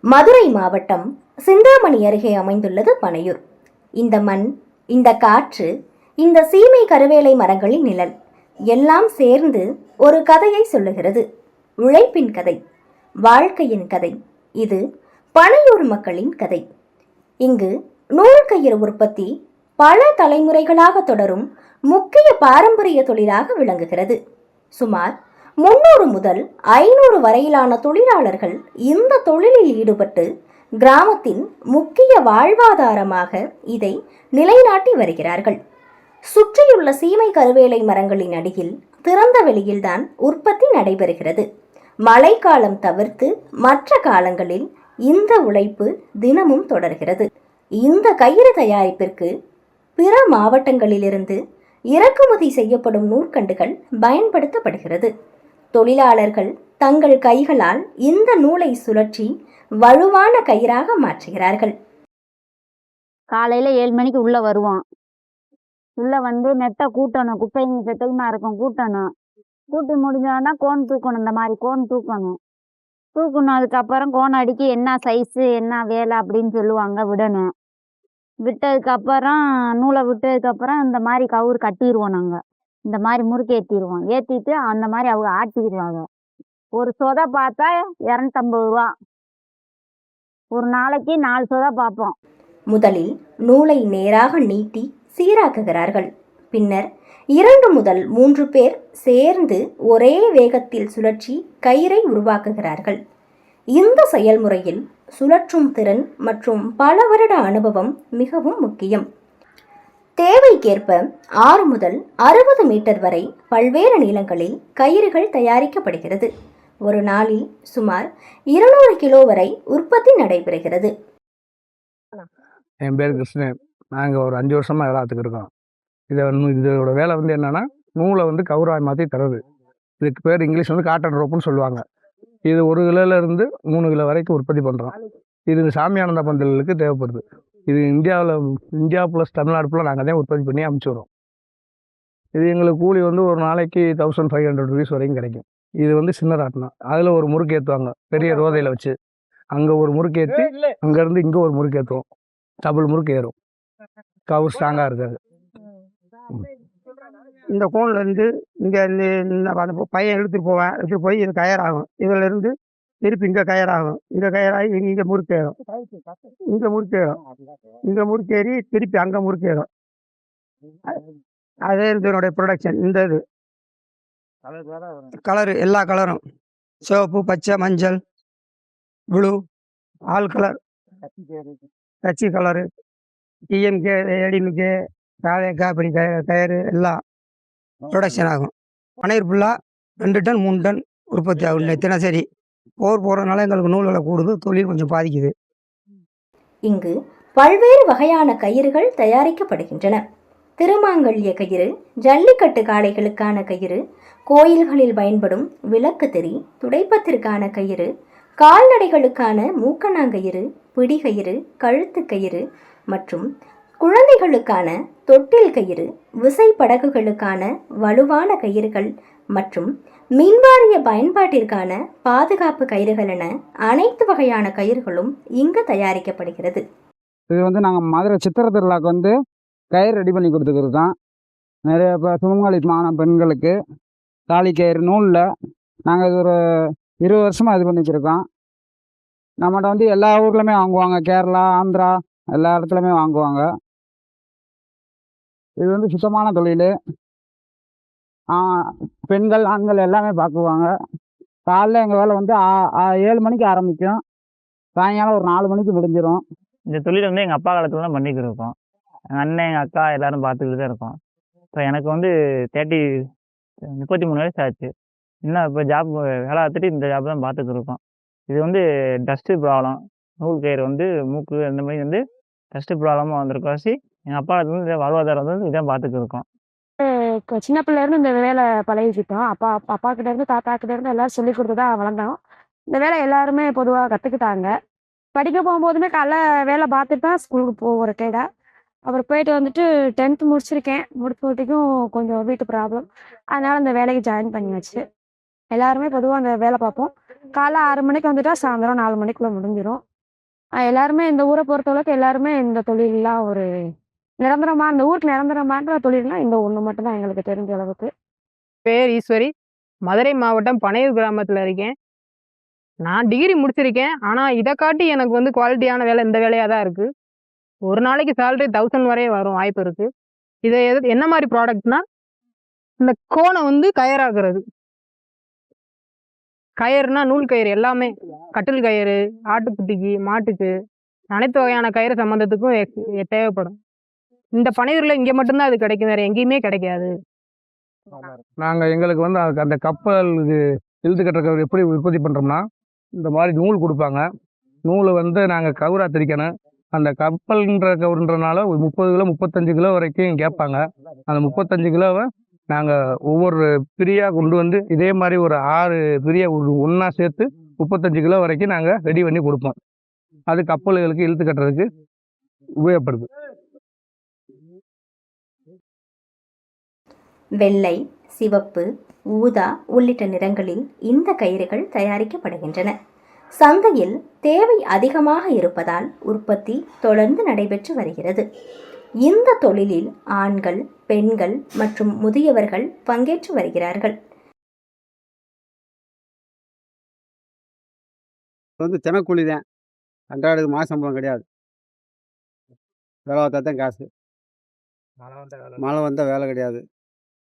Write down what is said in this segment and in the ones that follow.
மதுரை மாவட்டம் சிந்தாமணி அருகே அமைந்துள்ளது பனையூர். இந்த மண், இந்த காற்று, இந்த சீமை கருவேலை மரங்களின் நிழல் எல்லாம் சேர்ந்து ஒரு கதையை சொல்லுகிறது. உழைப்பின் கதை, வாழ்க்கையின் கதை. இது பனையூர் மக்களின் கதை. இங்கு நூல் கயிறு உற்பத்தி பல தலைமுறைகளாக தொடரும் முக்கிய பாரம்பரிய தொழிலாக விளங்குகிறது. சுமார் 300 முதல் 500 வரையிலான தொழிலாளர்கள் இந்த தொழிலில் ஈடுபட்டு கிராமத்தின் முக்கிய வாழ்வாதாரமாக இதை நிலைநாட்டி வருகிறார்கள். சுற்றியுள்ள சீமை கருவேலை மரங்களின் அடியில் திறந்த வெளியில்தான் உற்பத்தி நடைபெறுகிறது. மழைக்காலம் தவிர்த்து மற்ற காலங்களில் இந்த உழைப்பு தினமும் தொடர்கிறது. இந்த கயிறு தயாரிப்பிற்கு பிற மாவட்டங்களிலிருந்து இறக்குமதி செய்யப்படும் நூற்கண்டுகள் பயன்படுத்தப்படுகிறது. தொழிலாளர்கள் தங்கள் கைகளால் இந்த நூலை சுழற்றி வலுவான கயிறாக மாற்றுகிறார்கள். காலையில 7 மணிக்கு உள்ள வருவோம். உள்ள வந்து நெட்டை கூட்டணும், குப்பை செத்ததுமா இருக்கும், கூட்டணும். கூட்டி முடிஞ்சோன்னா கோன் தூக்கணும். இந்த மாதிரி கோன் தூக்கணும். தூக்கணும் அதுக்கப்புறம் கோன் அடிக்கி என்ன சைஸு என்ன வேலை அப்படின்னு சொல்லுவாங்க, விடணும். விட்டதுக்கப்புறம் நூலை விட்டதுக்கப்புறம் இந்த மாதிரி கவுறு கட்டிடுவோம். நாங்கள் இந்த மாதிரி முறுக்கு ஏற்றிடுவோம். ஏற்றிட்டு அந்த மாதிரி அவங்க ஆட்டிடுவாங்க. ஒரு சொதை பார்த்தா 250 ரூபா. ஒரு நாளைக்கு 4 சொதை பார்ப்போம். முதலில் நூலை நேராக நீட்டி சீராக்குகிறார்கள். பின்னர் 2 முதல் 3 பேர் சேர்ந்து ஒரே வேகத்தில் சுழற்றி கயிறை உருவாக்குகிறார்கள். இந்த செயல்முறையில் சுழற்றும் திறன் மற்றும் பல வருட அனுபவம் மிகவும் முக்கியம். தேவைக்கேற்ப 6 முதல் 60 மீட்டர் வரை பல்வேறு நீளங்களில் கயிறுகள் தயாரிக்கப்படுகிறது. ஒரு நாளில் சுமார் 200 கிலோ வரை உற்பத்தி நடைபெறுகிறது. என் பேர் கிருஷ்ணன். நாங்கள் ஒரு 5 வருஷமாக எல்லாத்துக்கு இருக்கோம். இதோட வேலை என்னென்னா, நூலை கவுராய் மாற்றி தருது. இதுக்கு பேர் இங்கிலீஷ் காட்டன் ரோப்புன்னு சொல்லுவாங்க. இது 1 கிலோலேருந்து 3 கிலோ வரைக்கும் உற்பத்தி பண்ணுறோம். இது சாமியானந்த பந்தலுக்கு தேவைப்படுது. இது இந்தியா ப்ளஸ் தமிழ்நாடு ஃபுல்லாக நாங்கள் தான் உற்பத்தி பண்ணி அனுப்பிச்சி. இது எங்களுக்கு கூலி ஒரு நாளைக்கு 1500 ருபீஸ் வரைக்கும் கிடைக்கும். இது சின்ன ராட்டினம். அதில் ஒரு முறுக்கு ஏற்றுவாங்க பெரிய ரோதையில் வச்சு. அங்கே ஒரு முறுக்கு ஏற்றி அங்கேருந்து இங்கே ஒரு முறுக்கு ஏற்றுவோம். டபுள் முறுக்கு ஏறும். கவுர் ஸ்ட்ராங்காக இருக்காது. இந்த கோன்லேருந்து இங்கே அந்த பையன் எடுத்துகிட்டு போவேன். எடுத்துகிட்டு போய் இது கயராகும். இதிலேருந்து திருப்பி இங்கே கயராகும். இங்கே கயராகி இங்கே முறுக்கு ஏறும். இங்கே முறுக்கு ஏறும். இங்கே முறுக்கு ஏறி திருப்பி அங்கே முறுக்கு ஏறும். அதே இதனுடைய ப்ரொடக்ஷன். இந்த இது கலரு, எல்லா கலரும், சிவப்பு, பச்சை, மஞ்சள், ப்ளூ, ஆல் கலர், கட்சி கலரு, டிஎம்கே, ஏடிஎம்கே, தாவேக்கா, அப்படி கயிறு எல்லாம் ப்ரொடக்ஷன் ஆகும். பனையூர் ஃபுல்லாக 2 டன் 3 டன் உற்பத்தி ஆகும் தினசரி. போர் போகிறதுனால எங்களுக்கு நூல் விலை கூடுது, தொழில் கொஞ்சம் பாதிக்குது. இங்கு பல்வேறு வகையான கயிறுகள் தயாரிக்கப்படுகின்றன. திருமாங்கல்ய கயிறு, ஜல்லிக்கட்டு காளைகளுக்கான கயிறு, கோயில்களில் பயன்படும் விளக்கு திரி, துடைப்பத்திற்கான கயிறு, கால்நடைகளுக்கான மூக்கணாங்கயிறு, பிடிகயிறு, கழுத்து கயிறு மற்றும் குழந்தைகளுக்கான தொட்டில் கயிறு, விசை படகுகளுக்கான வலுவான கயிறுகள் மற்றும் மின்வாரிய பயன்பாட்டிற்கான பாதுகாப்பு கயிறுகள் என அனைத்து வகையான கயிறுகளும் இங்கு தயாரிக்கப்படுகிறது. இது நாங்கள் மதுரை சித்திரை திருவிழாக்கு கயிறு ரெடி பண்ணி கொடுத்துக்கிறது தான். நிறைய இப்போ சுமங்கலிமான பெண்களுக்கு தாலி கயிறு நூலில் நாங்கள் இது ஒரு 20 வருஷமாக இது பண்ணிச்சிருக்கோம். நம்மகிட்ட எல்லா ஊர்லேயுமே வாங்குவாங்க. கேரளா, ஆந்திரா எல்லா இடத்துலையுமே வாங்குவாங்க. இது சுத்தமான தொழில். பெண்கள் ஆண்கள் எல்லாமே பார்க்குவாங்க. காலைல எங்கள் வேலை 7 மணிக்கு ஆரம்பிக்கும். சாயங்காலம் ஒரு 4 மணிக்கு முடிஞ்சிடும். இந்த தொழில் எங்கள் அப்பா காலத்தில் தான் பண்ணிக்கிட்டு இருக்கோம். எங்கள் அண்ணன், எங்கள் அக்கா எல்லோரும் பார்த்துக்கிட்டு தான் இருக்கோம். இப்போ எனக்கு 33 வயசு ஆச்சு. இன்னும் இப்போ ஜாப் வேலை பார்த்துட்டு இந்த ஜாப் தான் பார்த்துக்கிட்டு இருக்கோம். இது டஸ்ட்டு ப்ராப்ளம், நூல் கயிறு மூக்கு அந்த மாதிரி டஸ்ட்டு ப்ராப்ளமாக வந்திருக்காசி. எங்கள் அப்பா காலத்துல வாழ்வாதாரம் இதான் பார்த்துக்கிட்டு இருக்கோம். சின்ன பிள்ளைலேருந்து இந்த வேலை பழகிக்கிட்டோம். அப்பா கிட்டேருந்து தாத்தா கிட்டேருந்து எல்லோரும் சொல்லி கொடுத்து தான் வளர்ந்தோம். இந்த வேலை எல்லாருமே பொதுவாக கற்றுக்கிட்டாங்க. படிக்க போகும்போதுமே காலைல வேலை பார்த்துட்டு தான் ஸ்கூலுக்கு போவோம் ரிட்டையர்டாக. அப்புறம் போயிட்டு 10th முடிச்சிருக்கேன். முடிச்ச கொஞ்சம் வீட்டு ப்ராப்ளம், அதனால் அந்த வேலைக்கு ஜாயின் பண்ணியாச்சு. எல்லாருமே பொதுவாக அந்த வேலை பார்ப்போம். காலைல 6 மணிக்கு வந்துட்டா சாயந்தரம் 4 மணிக்குள்ளே முடிஞ்சிடும். எல்லாருமே இந்த ஊரை பொறுத்தளவுக்கு எல்லாருமே இந்த தொழிலெலாம் ஒரு நிரந்தரமா இந்த ஊருக்கு நிரந்தரமான்ற தொழில்னா இந்த ஒன்று மட்டும்தான் எங்களுக்கு தெரிஞ்ச அளவுக்கு. பேர் ஈஸ்வரி. மதுரை மாவட்டம் பனையூர் கிராமத்தில் இருக்கேன். நான் டிகிரி முடிச்சிருக்கேன். ஆனால் இதை காட்டி எனக்கு வந்து குவாலிட்டியான வேலை இந்த வேலையாக தான் இருக்குது. ஒரு நாளைக்கு சேலரி 1000 வரைய வரும் வாய்ப்பு இருக்குது. இதை என்ன மாதிரி ப்ராடக்ட்னா, இந்த கோனை வந்து கயராக்குறது. கயிறுனா நூல் கயிறு எல்லாமே, கட்டில் கயிறு, ஆட்டுக்குட்டிக்கு, மாட்டுக்கு, அனைத்து வகையான கயிறு சம்மந்தத்துக்கும் தேவைப்படும். இந்த பனையூரில் இங்கே மட்டும்தான் அது கிடைக்கும், வேறு எங்கேயுமே கிடைக்காது. எங்களுக்கு வந்து அந்த கப்பல் இது இழுத்து கட்டுற எப்படி உற்பத்தி பண்ணுறோம்னா, இந்த மாதிரி நூல் கொடுப்பாங்க. நூலை வந்து நாங்கள் கவுரா திரிக்கணும். அந்த கவுருன்றனால ஒரு 30 கிலோ 35 கிலோ வரைக்கும் கேட்பாங்க. அந்த 35 கிலோவை நாங்கள் ஒவ்வொரு பிரியாக கொண்டு வந்து இதே மாதிரி ஒரு 6 பிரியாக ஒன்றா சேர்த்து 35 கிலோ வரைக்கும் நாங்கள் ரெடி பண்ணி கொடுப்போம். அது கப்பல்களுக்கு இழுத்து கட்டுறதுக்கு உபயோகப்படுது. வெள்ளை, சிவப்பு, ஊதா உள்ளிட்ட நிறங்களில் இந்த கயிறுகள் தயாரிக்கப்படுகின்றன. சந்தையில் தேவை அதிகமாக இருப்பதால் உற்பத்தி தொடர்ந்து நடைபெற்று வருகிறது. இந்த தொழிலில் ஆண்கள், பெண்கள் மற்றும் முதியவர்கள் பங்கேற்று வருகிறார்கள். தினக்கூலி தான், அன்றாட மாத சம்பளம் கிடையாது. வேலை பார்த்தா தான் காசு. மழை வந்தால் வேலை கிடையாது,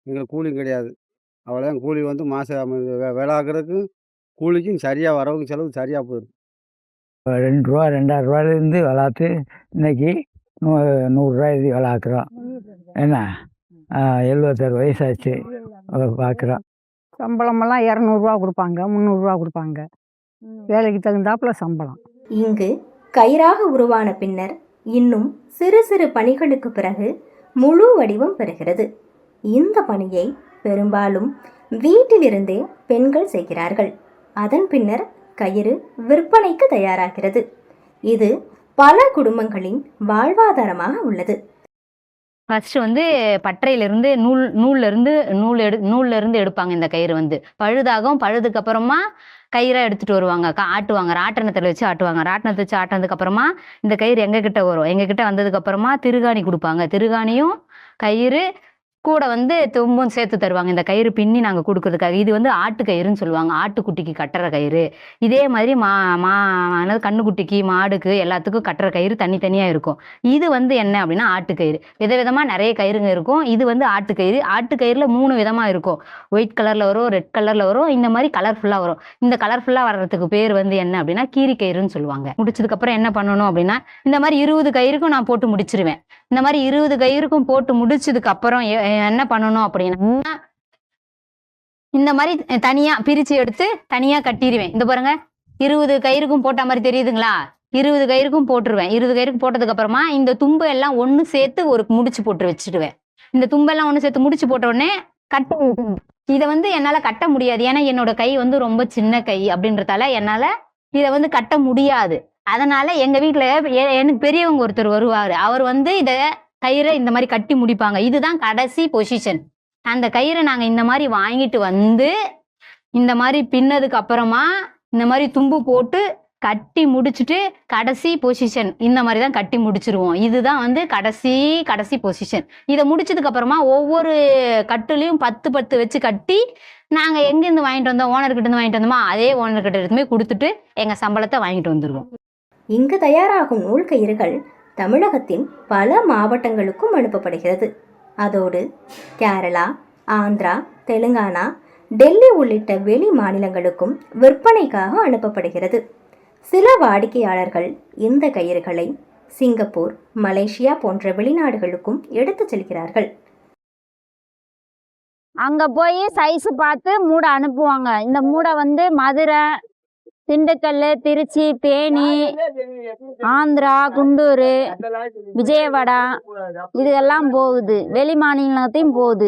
எங்களுக்கு கூலியும் கிடையாது. அவ்வளோதான். கூலி வந்து மாதம் வேலை ஆக்குறதுக்கும் கூலிக்கும் சரியாக வரவுக்கும் செலவு சரியாக போயிடும். 2 ரூபா 2,500 ரூபாயிலேருந்து விளாத்து இன்னைக்கு 100 இது விளாக்குறோம். என்ன 76 வயசாச்சு பார்க்குறோம். சம்பளமெல்லாம் 200 கொடுப்பாங்க, 300 கொடுப்பாங்க. வேலைக்கு தகுந்தாப்புல சம்பளம். இங்கு கயிறாக உருவான பின்னர் இன்னும் சிறு சிறு பணிகளுக்கு பிறகு முழு வடிவம் பெறுகிறது. இந்த பணியை பெரும்பாலும் வீட்டிலிருந்தே பெண்கள் செய்கிறார்கள். அதன் பின்னர் கயிறு விற்பனைக்கு தயாராகிறது. இது பல குடும்பங்களின் வாழ்வாதாரமாக உள்ளது. ஃபஸ்ட்டு வந்து பட்டறையிலேருந்து நூல்லேருந்து எடுப்பாங்க. இந்த கயிறு வந்து பழுதாகும். பழுதுக்கு அப்புறமா கயிறை எடுத்துகிட்டு வருவாங்க, ஆட்டுவாங்க. ராட்டினத்தில் வச்சு ஆட்டுவாங்க. ராட்டினத்தை வச்சு ஆட்டினதுக்கப்புறமா இந்த கயிறு எங்ககிட்ட வரும். எங்ககிட்ட வந்ததுக்கப்புறமா திருகாணி கொடுப்பாங்க. திருகாணியும் கயிறு கூட வந்து தும்பும் சேர்த்து தருவாங்க. இந்த கயிறு பின்னி நாங்கள் கொடுக்கறதுக்காக. இது வந்து ஆட்டு கயிறுன்னு சொல்லுவாங்க. ஆட்டுக்குட்டிக்கு கட்டுற கயிறு. இதே மாதிரி கண்ணுக்குட்டிக்கு, மாடுக்கு எல்லாத்துக்கும் கட்டுற கயிறு தனித்தனியாக இருக்கும். இது வந்து என்ன அப்படின்னா ஆட்டுக்கயிறு. விதவிதமாக நிறைய கயிறுங்க இருக்கும். இது வந்து ஆட்டுக்கயிறு. ஆட்டுக்கயிறில் 3 விதமாக இருக்கும். ஒயிட் கலரில் வரும், ரெட் கலரில் வரும், இந்த மாதிரி கலர்ஃபுல்லாக வரும். இந்த கலர்ஃபுல்லாக வர்றதுக்கு பேர் வந்து என்ன அப்படின்னா கீரி கயிறுன்னு சொல்லுவாங்க. முடிச்சதுக்கப்புறம் என்ன பண்ணணும் அப்படின்னா, இந்த மாதிரி 20 கயிறுக்கும் நான் போட்டு முடிச்சிருவேன். இந்த மாதிரி 20 கயிறுக்கும் போட்டு முடிச்சதுக்கு அப்புறம் என்ன பண்ணணும் அப்படின்னா, இந்த மாதிரி தனியா பிரிச்சு எடுத்து தனியா கட்டிடுவேன். இந்த பாருங்க, 20 கயிறுக்கும் போட்ட மாதிரி தெரியுதுங்களா? 20 கயிறுக்கும் போட்டுருவேன். 20 கயிறுக்கு போட்டதுக்கு அப்புறமா இந்த தும்பு எல்லாம் ஒன்று சேர்த்து ஒரு முடிச்சு போட்டு வச்சுடுவேன். இந்த தும்பெல்லாம் ஒன்று சேர்த்து முடிச்சு போட்ட உடனே கட்ட. இதை வந்து என்னால் கட்ட முடியாது, ஏன்னா என்னோட கை வந்து ரொம்ப சின்ன கை அப்படின்றதால என்னால் இதை வந்து கட்ட முடியாது. அதனால எங்க வீட்டில் எனக்கு பெரியவங்க ஒருத்தர் வருவார். அவர் வந்து இதை கயிறை இந்த மாதிரி கட்டி முடிப்பாங்க. இதுதான் கடைசி பொசிஷன். அந்த கயிறை நாங்கள் இந்த மாதிரி வாங்கிட்டு வந்து இந்த மாதிரி பின்னதுக்கு அப்புறமா இந்த மாதிரி தும்பு போட்டு கட்டி முடிச்சுட்டு கடைசி பொசிஷன் இந்த மாதிரி தான் கட்டி முடிச்சிருவோம். இதுதான் வந்து கடைசி பொசிஷன். இதை முடிச்சதுக்கு அப்புறமா ஒவ்வொரு கட்டுலையும் 10 வச்சு கட்டி நாங்கள் எங்கேருந்து வாங்கிட்டு வந்தோம், ஓனர்கிட்ட இருந்து வாங்கிட்டு வந்தோமா அதே ஓனர்கிட்ட எடுத்துமே கொடுத்துட்டு எங்கள் சம்பளத்தை வாங்கிட்டு வந்துடுவோம். இங்கு தயாராகும் நூல் கயிறுகள் தமிழகத்தின் பல மாவட்டங்களுக்கும் அனுப்பப்படுகிறது. அதோடு கேரளா, ஆந்திரா, தெலுங்கானா, டெல்லி உள்ளிட்ட வெளி மாநிலங்களுக்கும் விற்பனைக்காக அனுப்பப்படுகிறது. சில வாடிக்கையாளர்கள் இந்த கயிறுகளை சிங்கப்பூர், மலேசியா போன்ற வெளிநாடுகளுக்கும் எடுத்துச் செல்கிறார்கள். அங்கே போய் சைஸு பார்த்து மூடை அனுப்புவாங்க. இந்த மூடை வந்து மதுரை, திண்டுக்கல், திருச்சி, தேனி, ஆந்திரா, குண்டூர், விஜயவாடா இதெல்லாம் போகுது. வெளி மாநிலத்தையும் போகுது.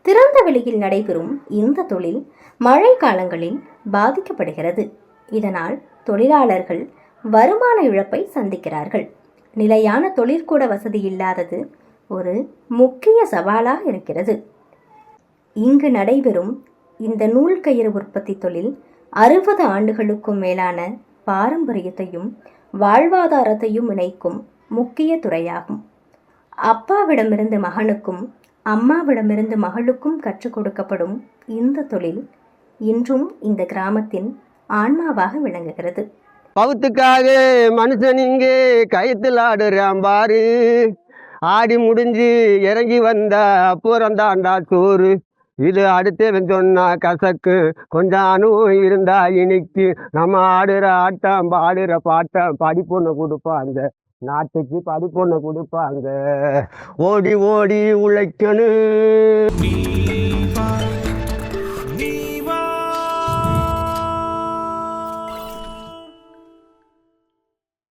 திறந்த வெளியில் நடைபெறும் இந்த தொழில் மழை காலங்களில் பாதிக்கப்படுகிறது. இதனால் தொழிலாளர்கள் வருமான இழப்பை சந்திக்கிறார்கள். நிலையான தொழிற்கூட வசதி இல்லாதது ஒரு முக்கிய சவாலாக இருக்கிறது. இங்கு நடைபெறும் இந்த நூல் கயிறு உற்பத்தி தொழில் 60 ஆண்டுகளுக்கும் மேலான பாரம்பரியத்தையும் வாழ்வாதாரத்தையும் இணைக்கும் முக்கிய துறையாகும். அப்பாவிடமிருந்து மகனுக்கும் அம்மாவிடமிருந்து மகளுக்கும் கற்றுக் கொடுக்கப்படும் இந்த தொழில் இன்றும் இந்த கிராமத்தின் ஆன்மாவாக விளங்குகிறது. பவுத்துக்காக மனுஷன் இங்கே கயத்தில் ஆடுறான் பாரு, ஆடி முடிஞ்சு இறங்கி வந்தா அப்புறம் தாண்டா சோறு. இது அடுத்தவன் சொன்னா கசக்கு, கொஞ்சம் அனுபவம் இருந்தா இனிக்கு. நம்ம ஆடுற ஆட்டம் பாடுற பாட்டம் படிப்பொண்ணு கொடுப்பாங்க, நாட்டுக்கு படிப்பொண்ணு கொடுப்பாங்க. ஓடி ஓடி உழைக்கணும்.